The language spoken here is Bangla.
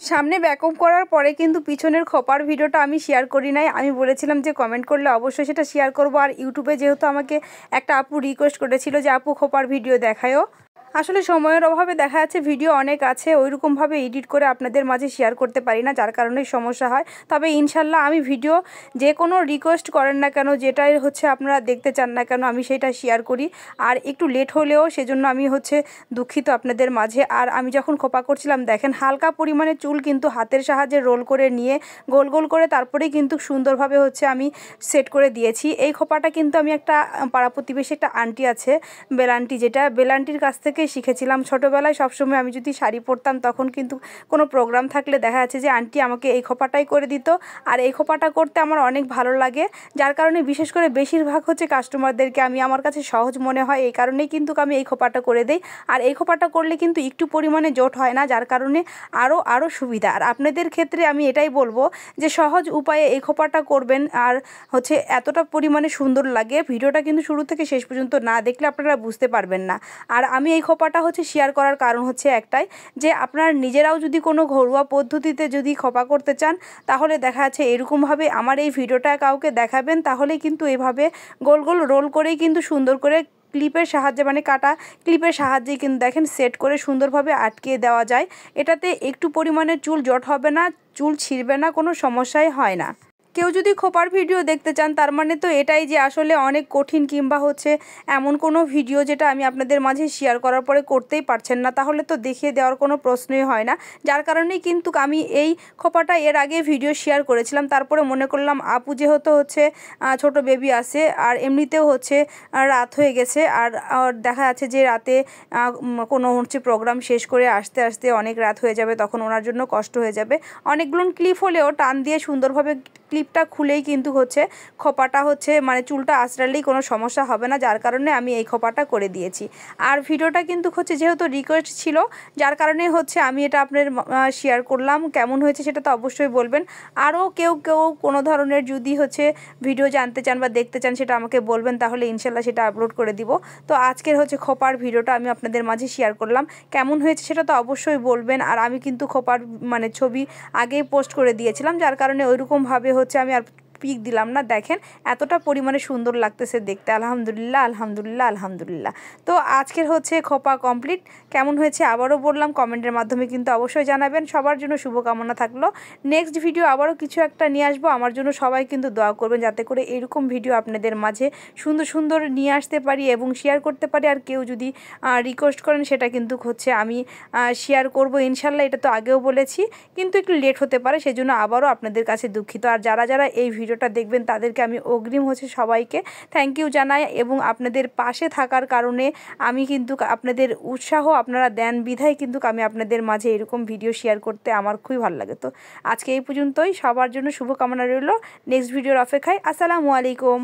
সামনে ব্যাকআপ করার পরে কিন্তু পিছনের খোপার ভিডিওটা আমি শেয়ার করি নাই। আমি বলেছিলাম যে কমেন্ট করলে অবশ্যই সেটা শেয়ার করব। আর ইউটিউবে যেহেতু আমাকে একটা আপু রিকোয়েস্ট করেছিল যে আপু খোপার ভিডিও দেখায়ও, আসলে সময়ের অভাবে দেখা যাচ্ছে ভিডিও অনেক আছে, ওইরকমভাবে এডিট করে আপনাদের মাঝে শেয়ার করতে পারি না, যার কারণে সমস্যা হয়। তবে ইনশাল্লাহ আমি ভিডিও যে কোনো রিকোয়েস্ট করেন না কেন, যেটাই আপনারা দেখতে চান না কেন, আমি সেটা শেয়ার করি। আর একটু লেট হলেও সেজন্য আমি দুঃখিত আপনাদের মাঝে। আর আমি যখন খোপা করছিলাম দেখেন হালকা পরিমাণে চুল কিন্তু হাতের সাহায্যে রোল করে নিয়ে গোল গোল করে তারপরেই কিন্তু সুন্দরভাবে আমি সেট করে দিয়েছি। এই খোপাটা কিন্তু আমি একটা পাড়া প্রতিবেশী একটা আন্টি আছে, বেলান্টি, যেটা বেলান্টির কাছ থেকে শিখেছিলাম। ছোটোবেলায় সবসময় আমি যদি শাড়ি পরতাম তখন কিন্তু কোনো প্রোগ্রাম থাকলে দেখা যাচ্ছে যে আন্টি আমাকে এই খোপাটাই করে দিত। আর এই খোপাটা করতে আমার অনেক ভালো লাগে, যার কারণে বিশেষ করে বেশিরভাগ কাস্টমারদেরকে আমার কাছে সহজ মনে হয়, এই কারণেই কিন্তু আমি এই খোপাটা করে দেই। আর এই খোপাটা করলে কিন্তু একটু পরিমাণে জট হয় না, যার কারণে আরও সুবিধা। আর আপনাদের ক্ষেত্রে আমি এটাই বলবো যে সহজ উপায়ে এই খোপাটা করবেন। আর এতটা পরিমাণে সুন্দর লাগে, ভিডিওটা কিন্তু শুরু থেকে শেষ পর্যন্ত না দেখলে আপনারা বুঝতে পারবেন না। আর আমি এই খোপাটা শেয়ার করার কারণ একটাই, যে আপনারা নিজেরাও যদি কোনো ঘরোয়া পদ্ধতিতে যদি খোপা করতে চান, তাহলে দেখা যাচ্ছে এরকমভাবে আমার এই ভিডিওটা কাউকে দেখাবেন, তাহলে কিন্তু এভাবে গোল গোল রোল করেই কিন্তু সুন্দর করে ক্লিপের সাহায্যে, কাটা ক্লিপের সাহায্যে কিন্তু দেখেন সেট করে সুন্দরভাবে আটকিয়ে দেওয়া যায়। এটাতে একটু পরিমাণে চুল জট হবে না, চুল ছিঁড়বে না, কোনো সমস্যাই হয় না। কেউ যদি খোপার ভিডিও দেখতে চান তার মানে তো এটাই যে আসলে অনেক কঠিন, কিংবা এমন কোনো ভিডিও যেটা আমি আপনাদের মাঝে শেয়ার করার পরে করতেই পারছেন না, তাহলে তো দেখিয়ে দেওয়ার কোনো প্রশ্নই হয় না। যার কারণেই কিন্তু আমি এই খোপাটা এর আগে ভিডিও শেয়ার করেছিলাম, তারপরে মনে করলাম আপু যেহেতু ছোট বেবি আছে, আর এমনিতেও রাত হয়ে গেছে, আর দেখা যাচ্ছে যে রাতে কোনো প্রোগ্রাম শেষ করে আসতে আসতে অনেক রাত হয়ে যাবে, তখন ওনার জন্য কষ্ট হয়ে যাবে। অনেকগুলো ক্লিপ হলেও টান দিয়ে সুন্দরভাবে ক্লিপটা খুলেই কিন্তু খোপাটা চুলটা আঁচড়ালেই কোনো সমস্যা হবে না, যার কারণে আমি এই খোপাটা করে দিয়েছি। আর ভিডিওটা কিন্তু যেহেতু রিকোয়েস্ট ছিল, যার কারণে আমি এটা আপনার শেয়ার করলাম। কেমন হয়েছে সেটা তো অবশ্যই বলবেন। আরও কেউ কোনো ধরনের যদি ভিডিও জানতে চান বা দেখতে চান, সেটা আমাকে বলবেন, তাহলে ইনশাল্লাহ সেটা আপলোড করে দিব। তো আজকের খোপার ভিডিওটা আমি আপনাদের মাঝে শেয়ার করলাম। কেমন হয়েছে সেটা তো অবশ্যই বলবেন। আর আমি কিন্তু খোপার ছবি আগেই পোস্ট করে দিয়েছিলাম, যার কারণে ওইরকমভাবে আমি আর পিক দিলাম না। দেখেন এতটা পরিমাণে সুন্দর লাগতেছে দেখতে, আলহামদুলিল্লাহ আলহামদুলিল্লাহ আলহামদুলিল্লাহ। তো আজকের খোপা কমপ্লিট। কেমন হয়েছে আবারও বললাম, কমেন্টের মাধ্যমে কিন্তু অবশ্যই জানাবেন। সবার জন্য শুভকামনা থাকলো। নেক্সট ভিডিও আবারও কিছু একটা নিয়ে আসবো। আমার জন্য সবাই কিন্তু দোয়া করবেন, যাতে করে এরকম ভিডিও আপনাদের মাঝে সুন্দর সুন্দর নিয়ে আসতে পারি এবং শেয়ার করতে পারি। আর কেউ যদি রিকোয়েস্ট করেন, সেটা কিন্তু আমি শেয়ার করব ইনশাল্লাহ। এটা তো আগেও বলেছি, কিন্তু একটু লেট হতে পারে, সেজন্য আবারও আপনাদের কাছে দুঃখিত। আর যারা এই ভিডিওটা দেখবেন তাদেরকে আমি অগ্রিম সবাইকে থ্যাংক ইউ জানাই, এবং আপনাদের পাশে থাকার কারণে আমি কিন্তু আপনাদের উৎসাহ আপনারা দেন বিধায় কিন্তু আমি আপনাদের মাঝে এরকম ভিডিও শেয়ার করতে আমার খুবই ভালো লাগে। তো আজকে এই পর্যন্তই, সবার জন্য শুভকামনা রইল। নেক্সট ভিডিওর অপেক্ষায়। আসসালামু আলাইকুম।